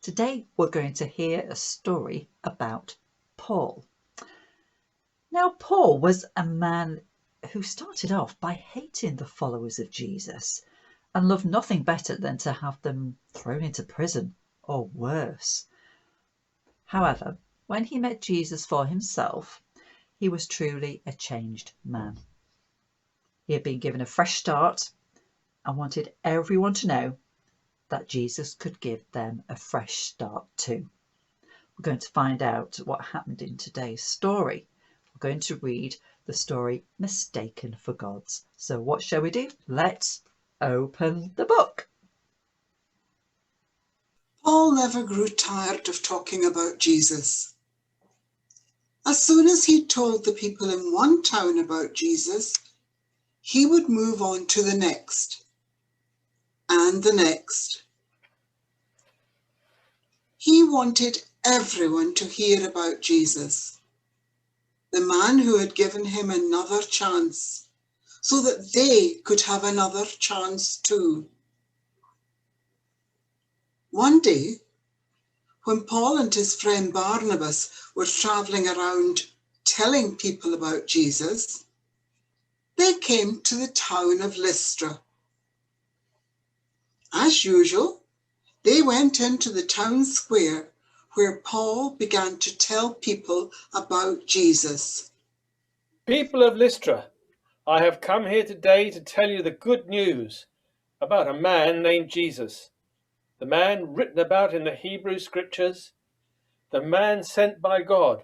Today we're going to hear a story about Paul. Now, Paul was a man who started off by hating the followers of Jesus and loved nothing better than to have them thrown into prison or worse. However, when he met Jesus for himself, he was truly a changed man. He had been given a fresh start and wanted everyone to know that Jesus could give them a fresh start too. We're going to find out what happened in today's story. We're going to read the story Mistaken for Gods. So what shall we do? Let's open the book. Paul never grew tired of talking about Jesus. As soon as he told the people in one town about Jesus, he would move on to the next and the next. He wanted everyone to hear about Jesus, the man who had given him another chance, so that they could have another chance too. One day, when Paul and his friend Barnabas were traveling around telling people about Jesus, they came to the town of Lystra. As usual, they went into the town square where Paul began to tell people about Jesus. People of Lystra, I have come here today to tell you the good news about a man named Jesus, the man written about in the Hebrew scriptures, the man sent by God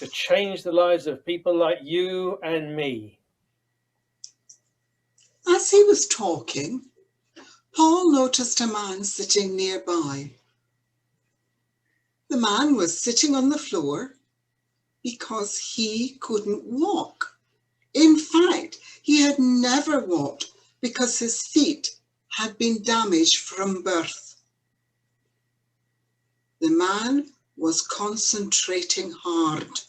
to change the lives of people like you and me. As he was talking, Paul noticed a man sitting nearby. The man was sitting on the floor because he couldn't walk. In fact, he had never walked because his feet had been damaged from birth. The man was concentrating hard.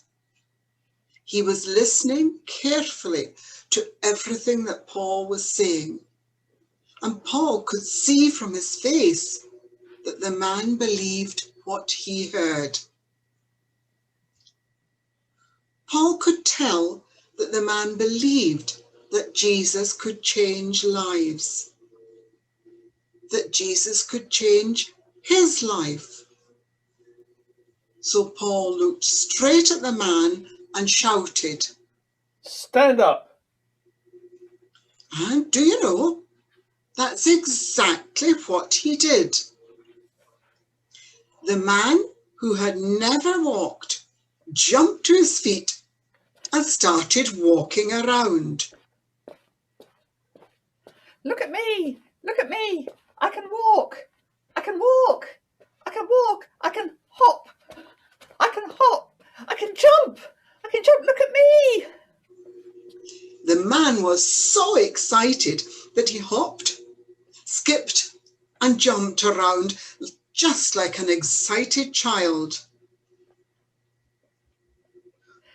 He was listening carefully to everything that Paul was saying, and Paul could see from his face that the man believed what he heard. Paul could tell that the man believed that Jesus could change lives, that Jesus could change his life. So Paul looked straight at the man and shouted, Stand up! And do you know, that's exactly what he did. The man who had never walked jumped to his feet and started walking around. Look at me! Look at me! I can walk! I can walk! I can walk! I can hop! I can hop! I can jump! I can jump! Look at me! The man was so excited that he hopped, skipped, and jumped around just like an excited child.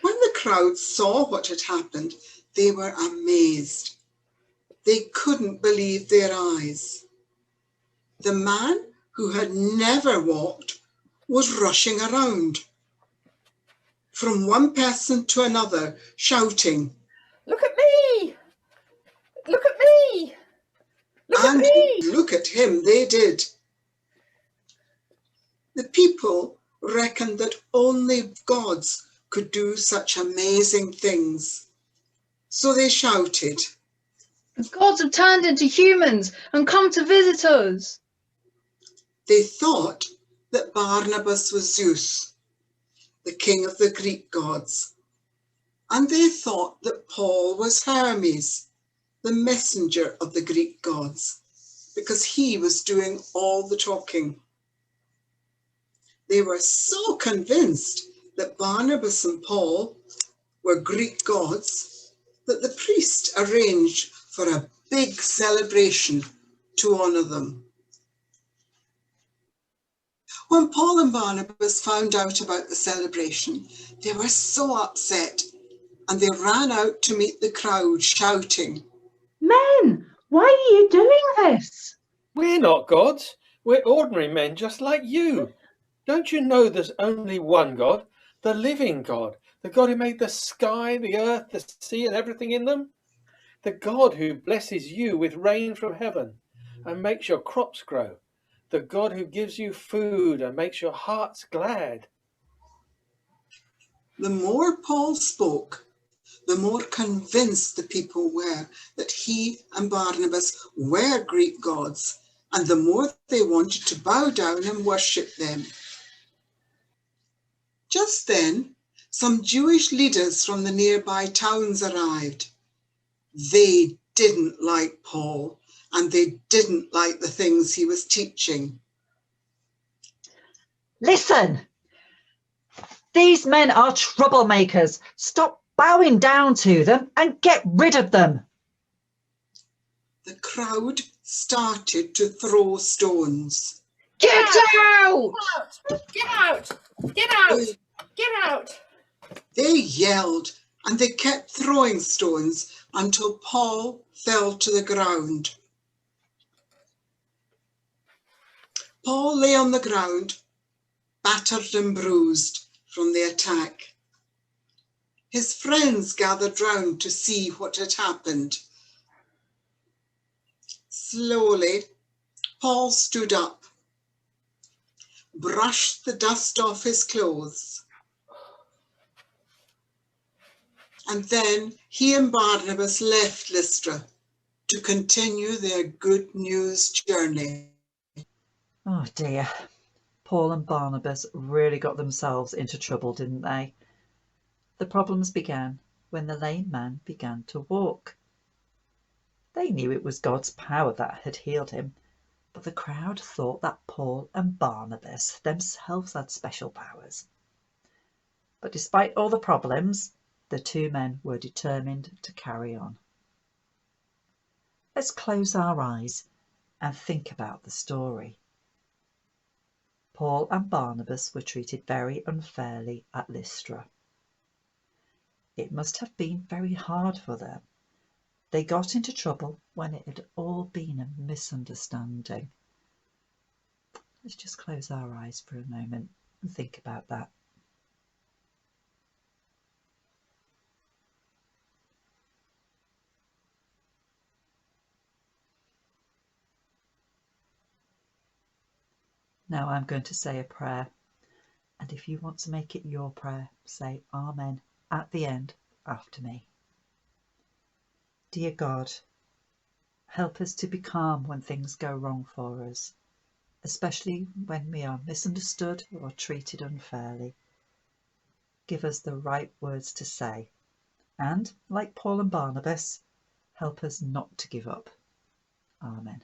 When the crowd saw what had happened, they were amazed. They couldn't believe their eyes. The man who had never walked was rushing around, from one person to another, shouting, Look at me! Look at me! Look at and me! look at him, they did. The people reckoned that only gods could do such amazing things. So they shouted, The gods have turned into humans and come to visit us. They thought that Barnabas was Zeus, the king of the Greek gods, and they thought that Paul was Hermes, the messenger of the Greek gods, because he was doing all the talking. They were so convinced that Barnabas and Paul were Greek gods that the priest arranged for a big celebration to honour them. When Paul and Barnabas found out about the celebration, they were so upset and they ran out to meet the crowd shouting, Men, why are you doing this? We're not gods. We're ordinary men just like you. Don't you know there's only one God, the living God, the God who made the sky, the earth, the sea, and everything in them? The God who blesses you with rain from heaven and makes your crops grow. The God who gives you food and makes your hearts glad. The more Paul spoke, the more convinced the people were that he and Barnabas were Greek gods, and the more they wanted to bow down and worship them. Just then, some Jewish leaders from the nearby towns arrived. They didn't like Paul, and they didn't like the things he was teaching. Listen, these men are troublemakers. Stop bowing down to them and get rid of them. The crowd started to throw stones. Get out! Get out! Get out! Get out! They yelled and they kept throwing stones until Paul fell to the ground. Paul lay on the ground, battered and bruised from the attack. His friends gathered round to see what had happened. Slowly, Paul stood up, brushed the dust off his clothes, and then he and Barnabas left Lystra to continue their good news journey. Oh dear. Paul and Barnabas really got themselves into trouble, didn't they? The problems began when the lame man began to walk. They knew it was God's power that had healed him, but the crowd thought that Paul and Barnabas themselves had special powers. But despite all the problems, the two men were determined to carry on. Let's close our eyes and think about the story. Paul and Barnabas were treated very unfairly at Lystra. It must have been very hard for them. They got into trouble when it had all been a misunderstanding. Let's just close our eyes for a moment and think about that. Now I'm going to say a prayer, and if you want to make it your prayer, say Amen at the end after me. Dear God, help us to be calm when things go wrong for us, especially when we are misunderstood or treated unfairly. Give us the right words to say, and, like Paul and Barnabas, help us not to give up. Amen.